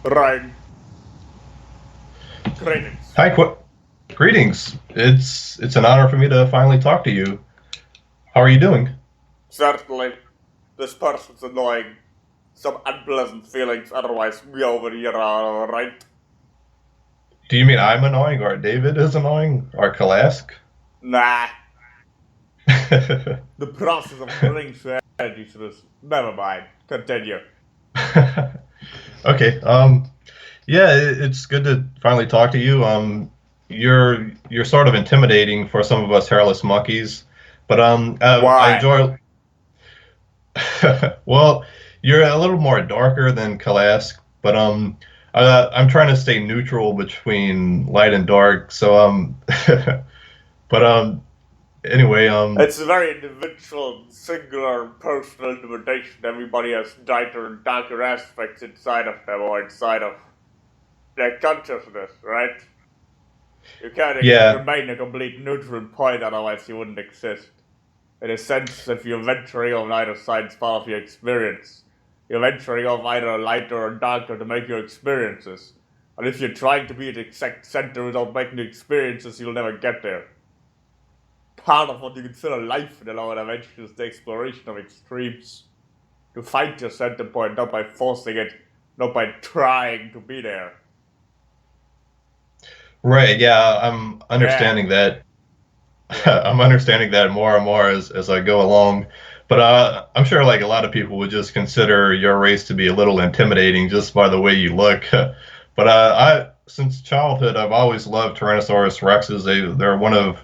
Ryan, greetings. Hi, greetings. It's an honor for me to finally talk to you. How are you doing? Certainly, this person's annoying. Some unpleasant feelings, otherwise we over here are alright. Do you mean I'm annoying, or David is annoying, or KALASK? Nah, the process of bringing strategy to this. Never mind. Continue. Okay. Yeah, it's good to finally talk to you. You're sort of intimidating for some of us hairless monkeys, but I Why? enjoy. Well, you're a little more darker than KALASK, but I'm trying to stay neutral between light and dark. So but anyway, It's a very individual, singular, personal limitation. Everybody has lighter and darker aspects inside of them or inside of their consciousness, right? You can't yeah, remain a complete neutral point, otherwise you wouldn't exist. In a sense, if you're venturing on either side, it's part of your experience. You're venturing off either lighter or darker to make your experiences. And if you're trying to be at the exact center without making the experiences, you'll never get there. Part of what you consider life in the lower dimension is the exploration of extremes. To find your center point, not by forcing it, not by trying to be there. right. Yeah, I'm Yeah, understanding that. yeah. I'm understanding that more and more as I go along. But I'm sure like a lot of people would just consider your race to be a little intimidating just by the way you look. But I since childhood I've always loved Tyrannosaurus rexes. They're one of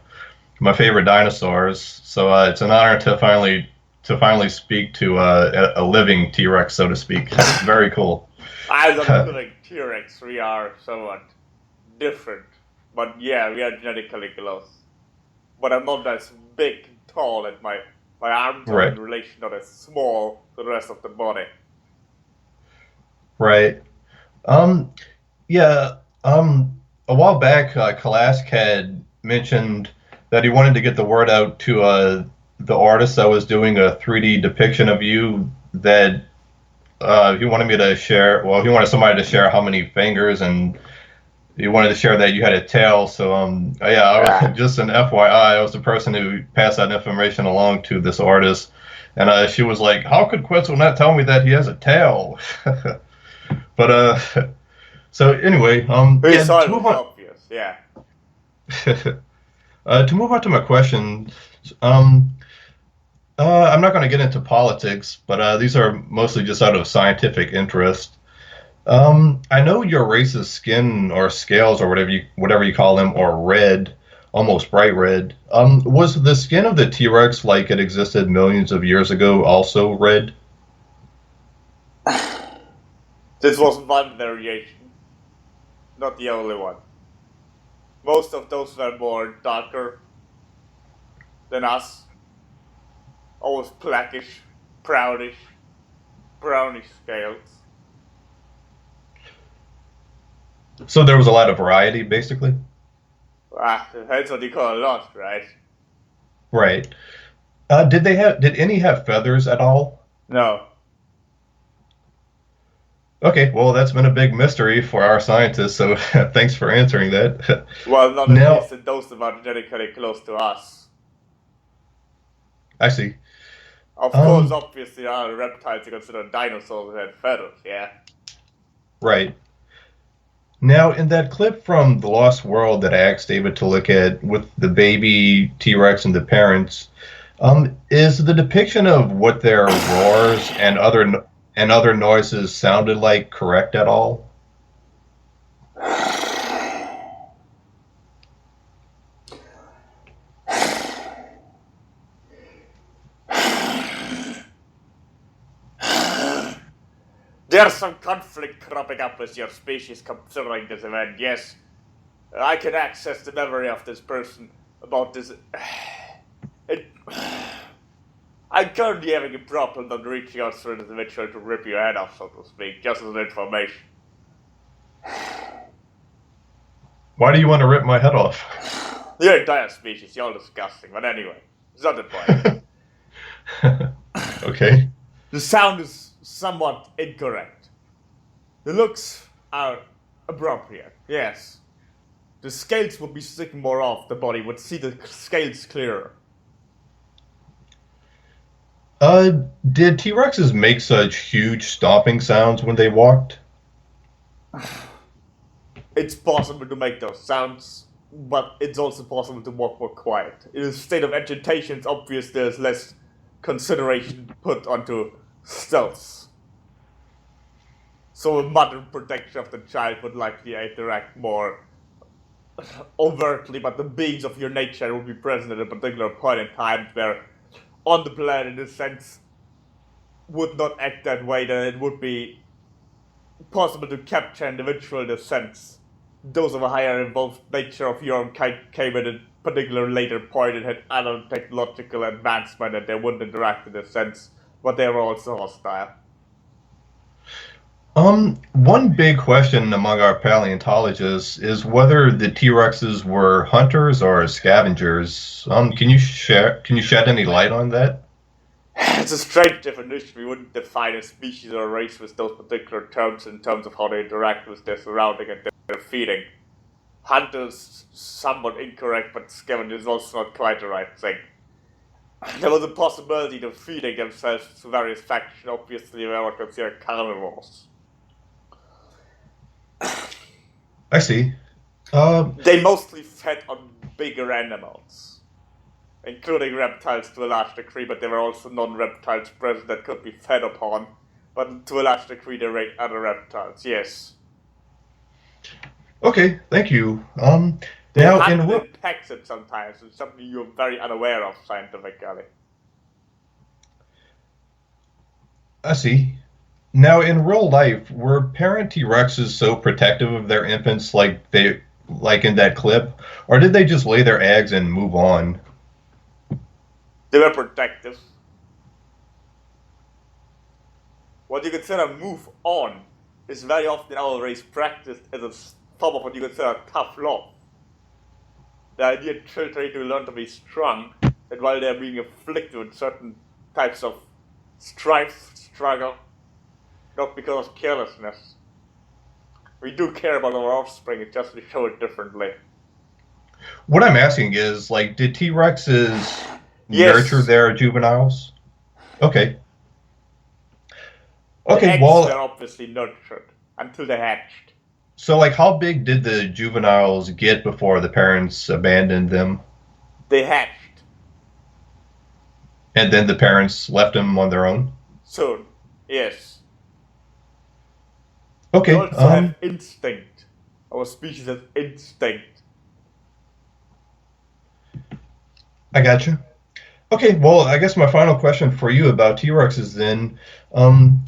my favorite dinosaurs. So it's an honor to finally speak to a living T-Rex, so to speak. Very cool. I don't think T-Rex, we are somewhat different. But yeah, we are genetically close. But I'm not as big and tall, and my arms are in Right, relation not as small to the rest of the body. right. Um, yeah. A while back, Kalask had mentioned that he wanted to get the word out to the artist that was doing a 3D depiction of you. That he wanted me to share. Well, he wanted somebody to share how many fingers, and he wanted to share that you had a tail. So, yeah, Ah. just an FYI, I was the person who passed that information along to this artist, and she was like, "How could Quetzal not tell me that he has a tail?" But so anyway, We yeah, saw to it move was on. obvious, yeah. To move on to my question, I'm not going to get into politics, but these are mostly just out of scientific interest. I know your race's skin or scales or whatever you call them are red, almost bright red. Was the skin of the T-Rex like it existed millions of years ago also red? This was one variation, not the only one. Most of those were more darker than us, almost blackish, brownish scales. So there was a lot of variety, basically. Ah, that's what you call a lot, right? Right. Did any have feathers at all? No. Okay, well, that's been a big mystery for our scientists, so thanks for answering that. Well, not at Now, least in those that are genetically close to us. I see. Of course, Um, obviously, our reptiles are considered dinosaurs that had feathers, yeah? right. Now, in that clip from The Lost World that I asked David to look at with the baby T-Rex and the parents, is the depiction of what their roars and other noises sounded like correct at all? There's some conflict cropping up with your species considering this event, yes. I can access the memory of this person about this. It, I'm currently having a problem not reaching out to an individual to rip your head off, so to speak, just as information. Why do you want to rip my head off? The entire species, you're disgusting, but anyway, it's not the point. Okay. The sound is somewhat incorrect. It looks are appropriate, yes. The scales would be sticking more off the body, would see the scales clearer. Did T-Rexes make such huge stomping sounds when they walked? It's possible to make those sounds, but it's also possible to walk more quiet. In a state of agitation, it's obvious there's less consideration put onto stealth. So a modern protection of the child would likely interact more overtly, but the beings of your nature would be present at a particular point in time where on the planet, in a sense, would not act that way, then it would be possible to capture individual in a sense. Those of a higher evolved nature of your own kind came at a particular later point and had other technological advancement and they wouldn't interact in a sense, but they were also hostile. One big question among our paleontologists is whether the T-Rexes were hunters or scavengers. Can you shed any light on that? It's a strange definition. We wouldn't define a species or a race with those particular terms in terms of how they interact with their surrounding and their feeding. Hunters, somewhat incorrect, but scavengers is also not quite the right thing. There was a possibility of feeding themselves to various factions, obviously they were considered carnivores. I see. They mostly fed on bigger animals, including reptiles to a large degree, but there were also non-reptiles present that could be fed upon, but to a large degree they ate other reptiles, yes. Okay, thank you. They Now hunted in packs sometimes, it's something you're very unaware of scientifically. I see. Now, in real life, were parent T-Rexes so protective of their infants like in that clip, or did they just lay their eggs and move on? They were protective. What you consider move on is very often in our race practiced as a form of what you consider tough love. The idea that children need to learn to be strong, that while they're being afflicted with certain types of strife, struggle, not because of carelessness. We do care about our offspring, it's just we show it differently. What I'm asking is, like, did T-Rexes nurture Yes, their juveniles? Okay. the Okay, eggs were well, obviously nurtured until they hatched. so like how big did the juveniles get before the parents abandoned them They hatched and then the parents left them on their own? soon, yes. They Okay, also have instinct. Our species has instinct. I gotcha. Okay, well, I guess my final question for you about T-Rexes then, um,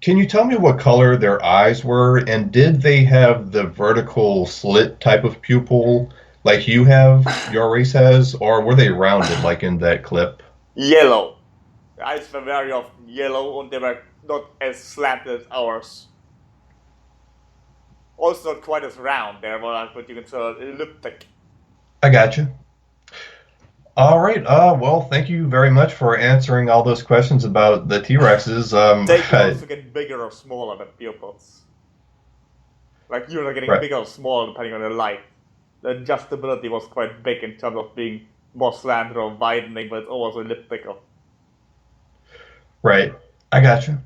can you tell me what color their eyes were, and did they have the vertical slit type of pupil like your race has, or were they rounded like in that clip? Yellow. The eyes were very often yellow and they were not as slanted as ours. Also not quite as round, they were like what you consider elliptic. I gotcha. All right. Well, thank you very much for answering all those questions about the T-Rexes. They could also get bigger or smaller than pupils. Like you're getting Right, bigger or smaller depending on the light. The adjustability was quite big in terms of being more slanted or widening, but it's always elliptical. right. I gotcha.